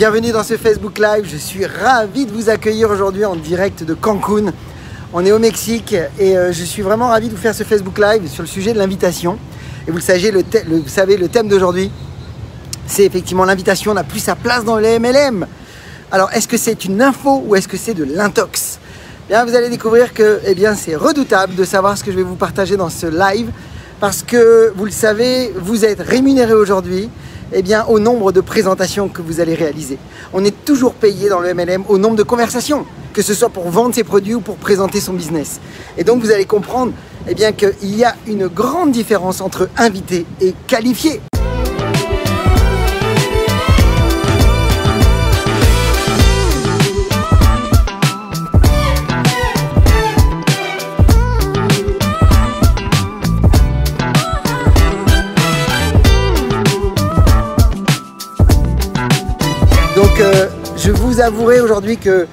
Bienvenue dans ce Facebook Live, je suis ravi de vous accueillir aujourd'hui en direct de Cancun. On est au Mexique et je suis vraiment ravi de vous faire ce Facebook Live sur le sujet de l'invitation. Et vous le savez, le thème d'aujourd'hui, c'est effectivement l'invitation n'a plus sa place dans les MLM. Alors, est-ce que c'est une info ou est-ce que c'est de l'intox? Bien, vous allez découvrir que c'est redoutable de savoir ce que je vais vous partager dans ce live parce que, vous le savez, vous êtes rémunéré aujourd'hui au nombre de présentations que vous allez réaliser. On est toujours payé dans le MLM au nombre de conversations, que ce soit pour vendre ses produits ou pour présenter son business. Et donc, vous allez comprendre qu'il y a une grande différence entre invité et qualifié. Donc, je vous avouerai aujourd'hui que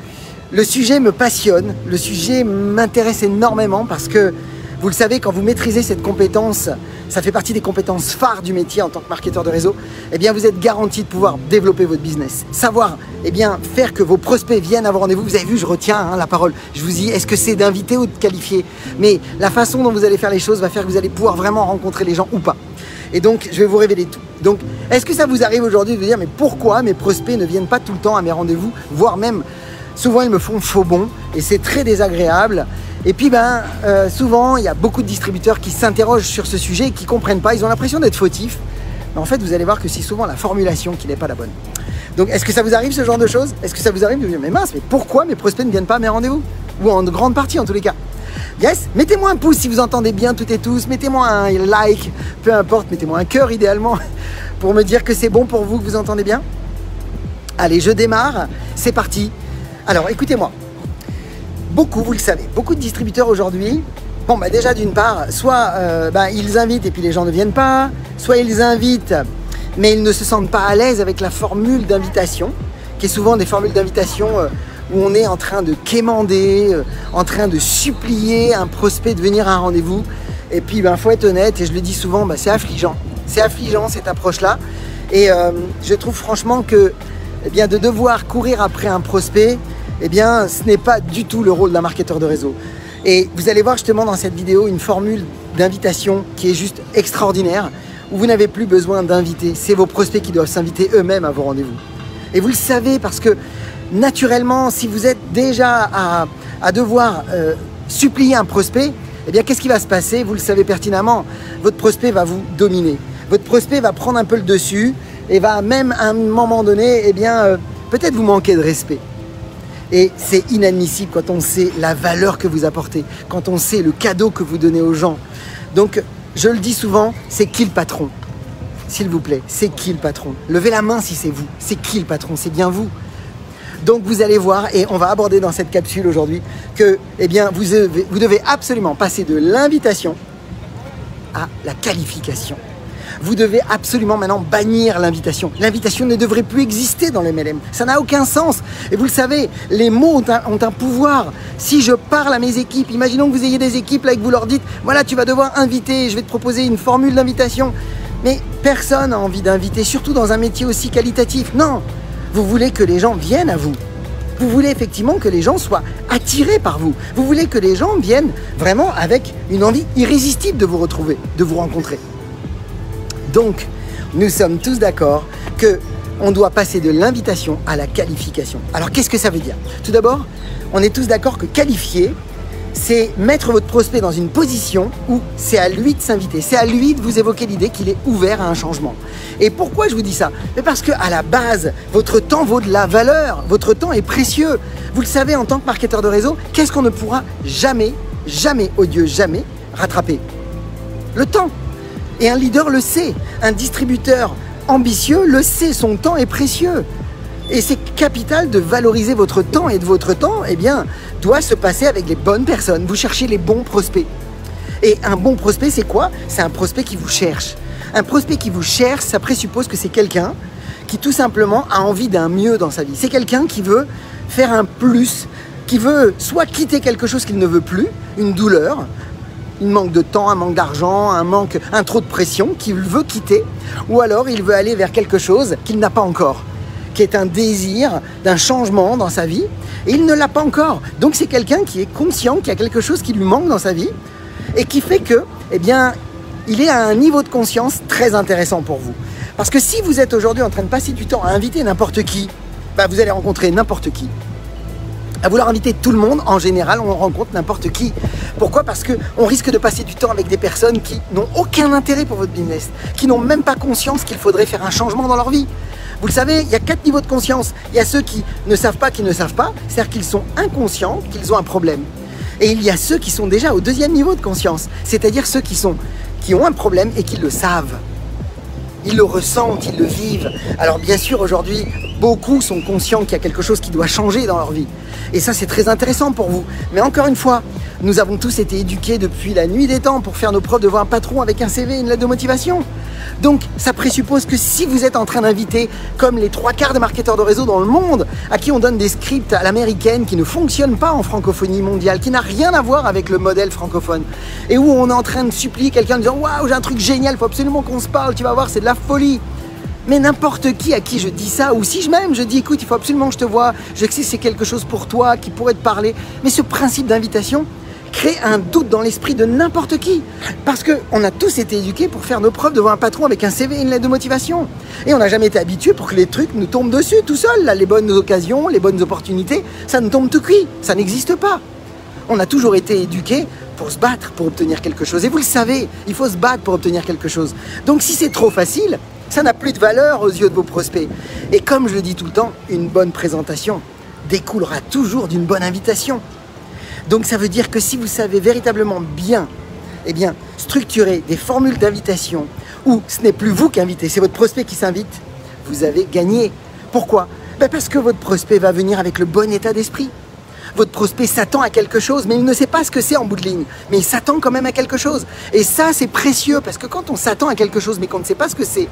le sujet me passionne, le sujet m'intéresse énormément parce que, vous le savez, quand vous maîtrisez cette compétence, ça fait partie des compétences phares du métier en tant que marketeur de réseau, vous êtes garanti de pouvoir développer votre business. Savoir, faire que vos prospects viennent à vos rendez-vous. Vous avez vu, je retiens la parole. Je vous dis, est-ce que c'est d'inviter ou de qualifier? Mais la façon dont vous allez faire les choses va faire que vous allez pouvoir vraiment rencontrer les gens ou pas. Et donc, je vais vous révéler tout. Donc, est-ce que ça vous arrive aujourd'hui de vous dire, mais pourquoi mes prospects ne viennent pas tout le temps à mes rendez-vous, voire même, souvent ils me font faux bond et c'est très désagréable. Et puis, souvent, il y a beaucoup de distributeurs qui s'interrogent sur ce sujet et qui ne comprennent pas. Ils ont l'impression d'être fautifs. Mais en fait, vous allez voir que c'est souvent la formulation qui n'est pas la bonne. Donc, est-ce que ça vous arrive ce genre de choses? Est-ce que ça vous arrive de vous dire, mais mince, mais pourquoi mes prospects ne viennent pas à mes rendez-vous? Ou en grande partie, en tous les cas. Yes, mettez-moi un pouce si vous entendez bien toutes et tous, mettez-moi un like, peu importe, mettez-moi un cœur idéalement pour me dire que c'est bon pour vous, que vous entendez bien. Allez, je démarre, c'est parti. Alors, écoutez-moi, beaucoup, vous le savez, beaucoup de distributeurs aujourd'hui, déjà d'une part, soit ils invitent et puis les gens ne viennent pas, soit ils invitent mais ils ne se sentent pas à l'aise avec la formule d'invitation, qui est souvent des formules d'invitation où on est en train de quémander, en train de supplier un prospect de venir à un rendez-vous. Et puis, faut être honnête, et je le dis souvent, c'est affligeant. C'est affligeant, cette approche-là. Et je trouve franchement que de devoir courir après un prospect, ce n'est pas du tout le rôle d'un marketeur de réseau. Et vous allez voir justement dans cette vidéo une formule d'invitation qui est juste extraordinaire, où vous n'avez plus besoin d'inviter. C'est vos prospects qui doivent s'inviter eux-mêmes à vos rendez-vous. Et vous le savez parce que naturellement, si vous êtes déjà à devoir supplier un prospect, qu'est-ce qui va se passer? Vous le savez pertinemment, votre prospect va vous dominer. Votre prospect va prendre un peu le dessus et va même à un moment donné, peut-être vous manquer de respect. Et c'est inadmissible quand on sait la valeur que vous apportez, quand on sait le cadeau que vous donnez aux gens. Donc, je le dis souvent, c'est qui le patron? S'il vous plaît, c'est qui le patron? Levez la main si c'est vous. C'est qui le patron? C'est bien vous. Donc vous allez voir, et on va aborder dans cette capsule aujourd'hui, que vous devez absolument passer de l'invitation à la qualification. Vous devez absolument maintenant bannir l'invitation. L'invitation ne devrait plus exister dans les MLM. Ça n'a aucun sens. Et vous le savez, les mots ont un pouvoir. Si je parle à mes équipes, imaginons que vous ayez des équipes là et que vous leur dites, voilà, tu vas devoir inviter, je vais te proposer une formule d'invitation. Mais personne n'a envie d'inviter, surtout dans un métier aussi qualitatif. Non, vous voulez que les gens viennent à vous. Vous voulez effectivement que les gens soient attirés par vous. Vous voulez que les gens viennent vraiment avec une envie irrésistible de vous retrouver, de vous rencontrer. Donc, nous sommes tous d'accord qu'on doit passer de l'invitation à la qualification. Alors, qu'est-ce que ça veut dire? Tout d'abord, on est tous d'accord que qualifier, c'est mettre votre prospect dans une position où c'est à lui de s'inviter, c'est à lui de vous évoquer l'idée qu'il est ouvert à un changement. Et pourquoi je vous dis ça? Parce qu'à la base, votre temps vaut de la valeur, votre temps est précieux. Vous le savez, en tant que marketeur de réseau, qu'est-ce qu'on ne pourra jamais, oh Dieu, jamais rattraper? Le temps. Et un leader le sait, un distributeur ambitieux le sait, son temps est précieux. Et c'est capital de valoriser votre temps et de votre temps, doit se passer avec les bonnes personnes. Vous cherchez les bons prospects. Et un bon prospect, c'est quoi? C'est un prospect qui vous cherche. Un prospect qui vous cherche, ça présuppose que c'est quelqu'un qui tout simplement a envie d'un mieux dans sa vie. C'est quelqu'un qui veut faire un plus, qui veut soit quitter quelque chose qu'il ne veut plus, une douleur, il manque de temps, un manque d'argent, un trop de pression qu'il veut quitter, ou alors il veut aller vers quelque chose qu'il n'a pas encore. qui est un désir d'un changement dans sa vie, et il ne l'a pas encore. Donc c'est quelqu'un qui est conscient qu'il y a quelque chose qui lui manque dans sa vie, et qui fait que, eh bien, il est à un niveau de conscience très intéressant pour vous. Parce que si vous êtes aujourd'hui en train de passer du temps à inviter n'importe qui, bah vous allez rencontrer n'importe qui. À vouloir inviter tout le monde, en général, on rencontre n'importe qui. Pourquoi? Parce qu'on risque de passer du temps avec des personnes qui n'ont aucun intérêt pour votre business, qui n'ont même pas conscience qu'il faudrait faire un changement dans leur vie. Vous le savez, il y a 4 niveaux de conscience. Il y a ceux qui ne savent pas, c'est-à-dire qu'ils sont inconscients, qu'ils ont un problème. Et il y a ceux qui sont déjà au 2e niveau de conscience, c'est-à-dire ceux qui ont un problème et qui le savent. Ils le ressentent, ils le vivent. Alors bien sûr, aujourd'hui, beaucoup sont conscients qu'il y a quelque chose qui doit changer dans leur vie. Et ça, c'est très intéressant pour vous. Mais encore une fois, nous avons tous été éduqués depuis la nuit des temps pour faire nos preuves devant un patron avec un CV et une lettre de motivation. Donc, ça présuppose que si vous êtes en train d'inviter, comme les 3/4 des marketeurs de réseau dans le monde, à qui on donne des scripts à l'américaine qui ne fonctionnent pas en francophonie mondiale, qui n'a rien à voir avec le modèle francophone, et où on est en train de supplier quelqu'un en disant « Waouh, j'ai un truc génial, il faut absolument qu'on se parle, tu vas voir, c'est de la folie !» Mais n'importe qui à qui je dis ça, ou si même je dis « Écoute, il faut absolument que je te voie, je sais que c'est quelque chose pour toi, qui pourrait te parler. » Mais ce principe d'invitation crée un doute dans l'esprit de n'importe qui. Parce qu'on a tous été éduqués pour faire nos preuves devant un patron avec un CV et une lettre de motivation. Et on n'a jamais été habitués pour que les trucs nous tombent dessus tout seul. Là, les bonnes occasions, les bonnes opportunités, ça nous tombe tout cuit. Ça n'existe pas. On a toujours été éduqués pour se battre, pour obtenir quelque chose. Et vous le savez, il faut se battre pour obtenir quelque chose. Donc si c'est trop facile, ça n'a plus de valeur aux yeux de vos prospects. Et comme je le dis tout le temps, une bonne présentation découlera toujours d'une bonne invitation. Donc ça veut dire que si vous savez véritablement bien, eh bien, structurer des formules d'invitation où ce n'est plus vous qui invitez, c'est votre prospect qui s'invite, vous avez gagné. Pourquoi? Ben parce que votre prospect va venir avec le bon état d'esprit. Votre prospect s'attend à quelque chose, mais il ne sait pas ce que c'est en bout de ligne. Mais il s'attend quand même à quelque chose. Et ça, c'est précieux, parce que quand on s'attend à quelque chose, mais qu'on ne sait pas ce que c'est,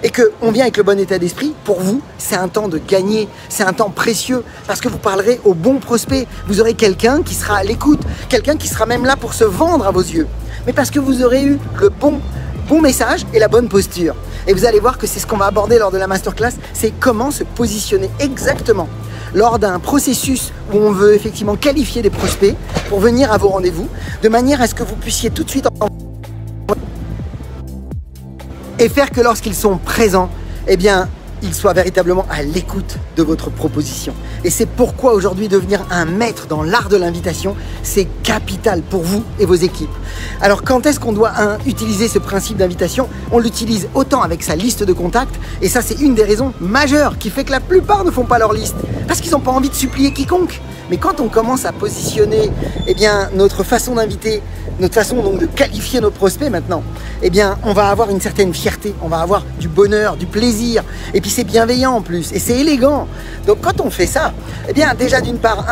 et qu'on vient avec le bon état d'esprit, pour vous, c'est un temps de gagner, c'est un temps précieux, parce que vous parlerez au bon prospect. Vous aurez quelqu'un qui sera à l'écoute, quelqu'un qui sera même là pour se vendre à vos yeux. Mais parce que vous aurez eu le bon message et la bonne posture. Et vous allez voir que c'est ce qu'on va aborder lors de la masterclass, c'est comment se positionner exactement lors d'un processus où on veut effectivement qualifier des prospects pour venir à vos rendez-vous, de manière à ce que vous puissiez tout de suite et faire que lorsqu'ils sont présents, eh bien, ils soient véritablement à l'écoute de votre proposition. Et c'est pourquoi aujourd'hui devenir un maître dans l'art de l'invitation, c'est capital pour vous et vos équipes. Alors quand est-ce qu'on doit utiliser ce principe d'invitation? On l'utilise autant avec sa liste de contacts, et ça c'est une des raisons majeures qui fait que la plupart ne font pas leur liste, parce qu'ils n'ont pas envie de supplier quiconque. Mais quand on commence à positionner eh bien, notre façon d'inviter, notre façon donc de qualifier nos prospects maintenant, eh bien, on va avoir une certaine fierté, on va avoir du bonheur, du plaisir, et puis c'est bienveillant en plus, et c'est élégant. Donc quand on fait ça, eh bien déjà d'une part,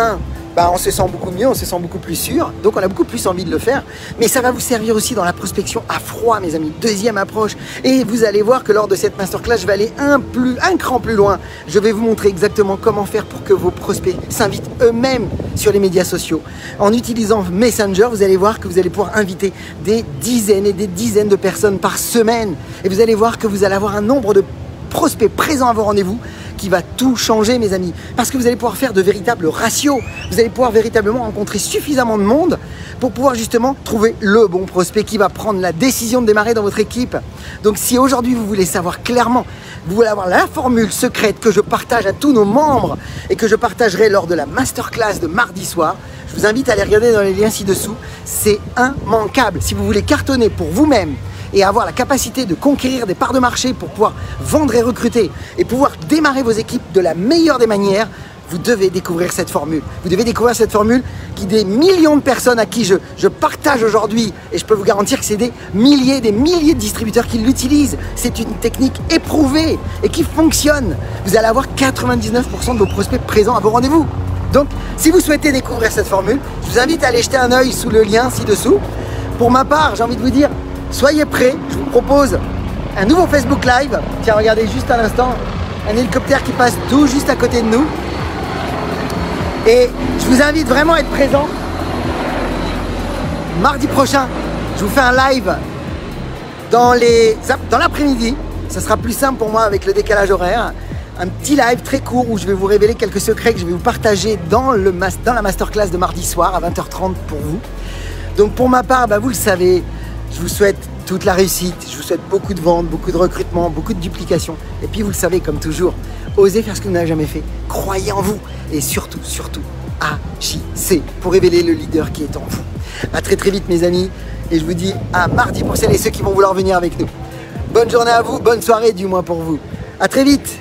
on se sent beaucoup mieux, on se sent beaucoup plus sûr, donc on a beaucoup plus envie de le faire, mais ça va vous servir aussi dans la prospection à froid, mes amis. Deuxième approche, et vous allez voir que lors de cette masterclass, je vais aller un cran plus loin. Je vais vous montrer exactement comment faire pour que vos prospects s'invitent eux-mêmes sur les médias sociaux. En utilisant Messenger, vous allez voir que vous allez pouvoir inviter des dizaines et des dizaines de personnes par semaine, et vous allez voir que vous allez avoir un nombre de prospects présents à vos rendez-vous qui va tout changer, mes amis, parce que vous allez pouvoir faire de véritables ratios, vous allez pouvoir véritablement rencontrer suffisamment de monde pour pouvoir justement trouver le bon prospect qui va prendre la décision de démarrer dans votre équipe. Donc si aujourd'hui vous voulez savoir clairement, vous voulez avoir la formule secrète que je partage à tous nos membres et que je partagerai lors de la masterclass de mardi soir, je vous invite à aller regarder dans les liens ci-dessous, c'est immanquable. Si vous voulez cartonner pour vous-même et avoir la capacité de conquérir des parts de marché pour pouvoir vendre et recruter et pouvoir démarrer vos équipes de la meilleure des manières, vous devez découvrir cette formule. Vous devez découvrir cette formule qui des millions de personnes à qui je partage aujourd'hui, et je peux vous garantir que c'est des milliers de distributeurs qui l'utilisent. C'est une technique éprouvée et qui fonctionne. Vous allez avoir 99% de vos prospects présents à vos rendez-vous. Donc, si vous souhaitez découvrir cette formule, je vous invite à aller jeter un œil sous le lien ci-dessous. Pour ma part, j'ai envie de vous dire, soyez prêts, je vous propose un nouveau Facebook Live. Tiens, regardez juste à l'instant, un hélicoptère qui passe tout juste à côté de nous. Et je vous invite vraiment à être présent. Mardi prochain, je vous fais un live dans l'après-midi. Ça sera plus simple pour moi avec le décalage horaire. un petit live très court où je vais vous révéler quelques secrets que je vais vous partager dans la masterclass de mardi soir à 20h30 pour vous. Donc pour ma part, vous le savez, je vous souhaite toute la réussite, je vous souhaite beaucoup de ventes, beaucoup de recrutement, beaucoup de duplication. Et puis vous le savez, comme toujours, osez faire ce que vous n'avez jamais fait, croyez en vous et surtout, agissez pour révéler le leader qui est en vous. À très vite mes amis et je vous dis à mardi pour celles et ceux qui vont vouloir venir avec nous. Bonne journée à vous, bonne soirée du moins pour vous. À très vite.